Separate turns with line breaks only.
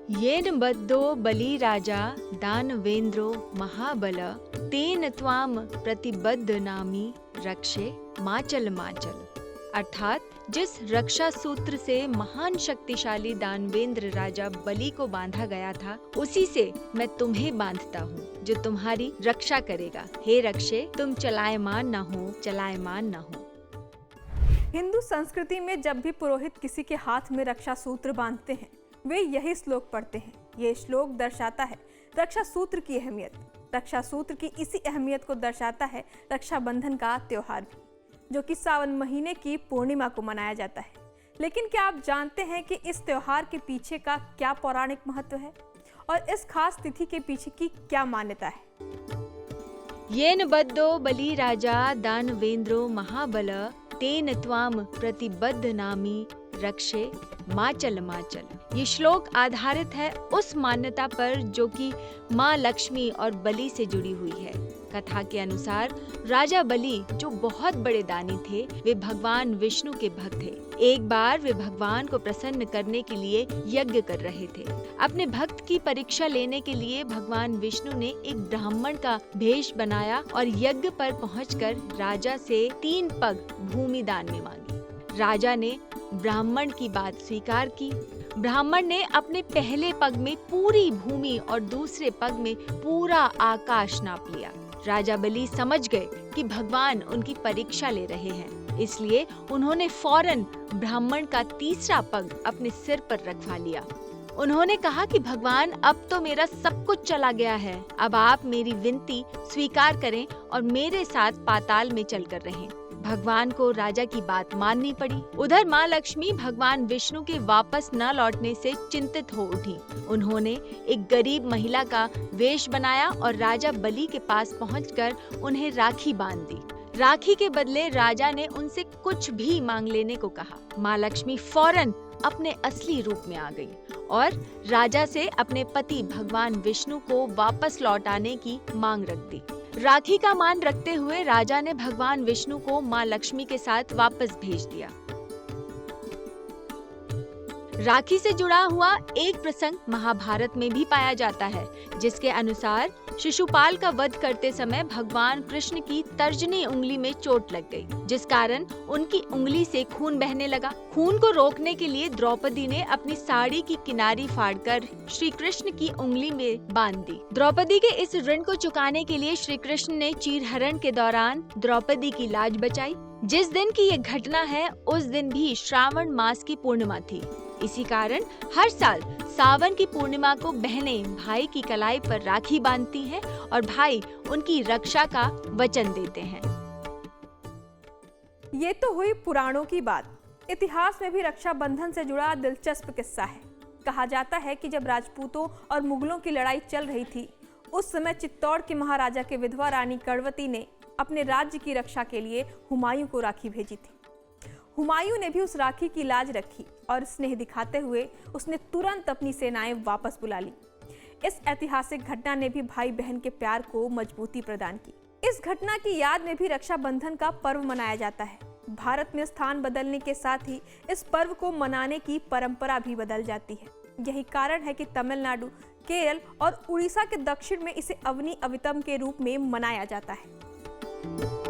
येन बद्धो बलि राजा दानवेंद्रो महाबल तेन त्वाम प्रतिबद्धनामि रक्षे माचल माचल। अर्थात जिस रक्षा सूत्र से महान शक्तिशाली दानवेंद्र राजा बलि को बांधा गया था, उसी से मैं तुम्हें बांधता हूँ, जो तुम्हारी रक्षा करेगा। हे रक्षे, तुम चलायमान न हो, चलायमान न हो।
हिंदू संस्कृति में जब भी पुरोहित किसी के हाथ में रक्षा सूत्र बांधते हैं, वे यही श्लोक पढ़ते हैं। ये श्लोक दर्शाता है रक्षा सूत्र की अहमियत। रक्षा सूत्र की इसी अहमियत को दर्शाता है रक्षाबंधन का त्योहार भी, जो कि सावन महीने की पूर्णिमा को मनाया जाता है। लेकिन क्या आप जानते हैं कि इस त्योहार के पीछे का क्या पौराणिक महत्व है और इस खास तिथि के पीछे की क्या मान्यता है?
येन बद्धो बलि राजा दानवेंद्रो महाबल तेन त्वाम प्रतिबद्धनामि रक्षे माचल माचल। ये श्लोक आधारित है उस मान्यता पर जो कि माँ लक्ष्मी और बलि से जुड़ी हुई है। कथा के अनुसार राजा बलि, जो बहुत बड़े दानी थे, वे भगवान विष्णु के भक्त थे। एक बार वे भगवान को प्रसन्न करने के लिए यज्ञ कर रहे थे। अपने भक्त की परीक्षा लेने के लिए भगवान विष्णु ने एक ब्राह्मण का भेष बनाया और यज्ञ पर पहुंचकर राजा से 3 पग भूमि दान में मांगी। राजा ने ब्राह्मण की बात स्वीकार की। ब्राह्मण ने अपने पहले पग में पूरी भूमि और दूसरे पग में पूरा आकाश नाप लिया। राजा बलि समझ गए कि भगवान उनकी परीक्षा ले रहे हैं, इसलिए उन्होंने फौरन ब्राह्मण का तीसरा पग अपने सिर पर रखवा लिया। उन्होंने कहा कि भगवान, अब तो मेरा सब कुछ चला गया है, अब आप मेरी विनती स्वीकार करें और मेरे साथ पाताल में चलकर रहें। भगवान को राजा की बात माननी पड़ी। उधर माँ लक्ष्मी भगवान विष्णु के वापस न लौटने से चिंतित हो उठी। उन्होंने एक गरीब महिला का वेश बनाया और राजा बलि के पास पहुंचकर उन्हें राखी बांध दी। राखी के बदले राजा ने उनसे कुछ भी मांग लेने को कहा। माँ लक्ष्मी फौरन अपने असली रूप में आ गई और राजा से अपने पति भगवान विष्णु को वापस लौटाने की मांग रख दी। राखी का मान रखते हुए राजा ने भगवान विष्णु को माँ लक्ष्मी के साथ वापस भेज दिया। राखी से जुड़ा हुआ एक प्रसंग महाभारत में भी पाया जाता है, जिसके अनुसार शिशुपाल का वध करते समय भगवान कृष्ण की तर्जनी उंगली में चोट लग गई, जिस कारण उनकी उंगली से खून बहने लगा। खून को रोकने के लिए द्रौपदी ने अपनी साड़ी की किनारी फाड़कर श्री कृष्ण की उंगली में बांध दी। द्रौपदी के इस ऋण को चुकाने के लिए श्री कृष्ण ने चीरहरण के दौरान द्रौपदी की लाज बचाई। जिस दिन की ये घटना है, उस दिन भी श्रावण मास की पूर्णिमा थी। इसी कारण हर साल सावन की पूर्णिमा को बहनें भाई की कलाई पर राखी बांधती हैं और भाई उनकी रक्षा का वचन देते हैं।
ये तो हुई पुराणों की बात। इतिहास में भी रक्षाबंधन से जुड़ा दिलचस्प किस्सा है। कहा जाता है कि जब राजपूतों और मुगलों की लड़ाई चल रही थी, उस समय चित्तौड़ के महाराजा के विधवा रानी कर्णवती ने अपने राज्य की रक्षा के लिए हुमायूं को राखी भेजी थी। हुमायूं ने भी उस राखी की लाज रखी और स्नेह दिखाते हुए उसने तुरंत अपनी सेनाएं वापस बुला ली। इस ऐतिहासिक घटना ने भी भाई बहन के प्यार को मजबूती प्रदान की। इस घटना की याद में भी रक्षाबंधन का पर्व मनाया जाता है। भारत में स्थान बदलने के साथ ही इस पर्व को मनाने की परंपरा भी बदल जाती है। यही कारण है कि तमिलनाडु, केरल और उड़ीसा के दक्षिण में इसे अवनी अवितम के रूप में मनाया जाता है।